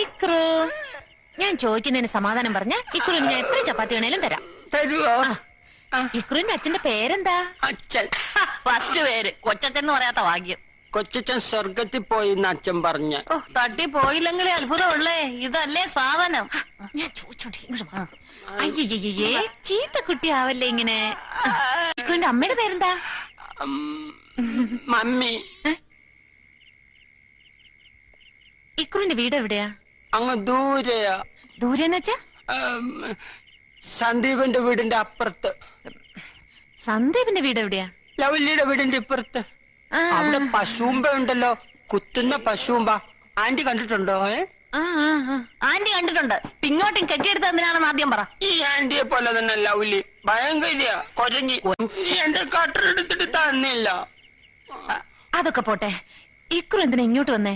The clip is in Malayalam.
ഇക്രു, ഞാൻ ചോദിക്കുന്നതിന് സമാധാനം പറഞ്ഞ ഇക്രുവിന് ഞാൻ എത്ര ചപ്പാത്തി വേണേലും തരാം. തരുവോ? ഇക്രുവിന്റെ അച്ഛന്റെ പേരെന്താ? അച്ഛൻ. ഫസ്റ്റ് പേര് കൊച്ചച്ഛൻ എന്ന് പറയാത്ത ഭാഗ്യം. കൊച്ചച്ഛൻ സ്വർഗത്തിൽ പോയി എന്ന് അച്ഛൻ പറഞ്ഞ. ഓ, തട്ടി പോയില്ലെങ്കിലേ അത്ഭുതമുള്ളേ. ഇതല്ലേ സാധനം. ഞാൻ ചോദിച്ചോണ്ട് അയ്യേ, ചീത്ത കുട്ടിയാവല്ലേ ഇങ്ങനെ. ഇക്രുവിന്റെ അമ്മയുടെ പേരെന്താ? മമ്മി. ഇക്രുവിന്റെ വീട് എവിടെയാ? അങ്ങ് ദൂരെയാ. ദൂരെന്ന് വെച്ചാ? സന്ദീപിന്റെ വീടിന്റെ അപ്പുറത്ത്. സന്ദീപിന്റെ വീട് എവിടെയാ? ലവല്ലിയുടെ വീടിന്റെ ഇപ്പുറത്ത്. അവിടെ പശുമ്പ ഉണ്ടല്ലോ, കുത്തുന്ന പശുമ്പ. ആന്റി കണ്ടിട്ടുണ്ടോ? ആന്റി കണ്ടിട്ടുണ്ട്. ഇങ്ങോട്ടും കെട്ടിയെടുത്ത് എന്തിനാണെന്ന് ആദ്യം പറ. ഈ ആന്റിയെ പോലെ തന്നെ ലവ്ലി, ഭയങ്കര കൊരഞ്ഞി. എന്റെ കട്ടറെടുത്തിട്ട് തന്നില്ല. അതൊക്കെ പോട്ടെ, ഇക്രു എന്തിനാ ഇങ്ങോട്ട് വന്നേ?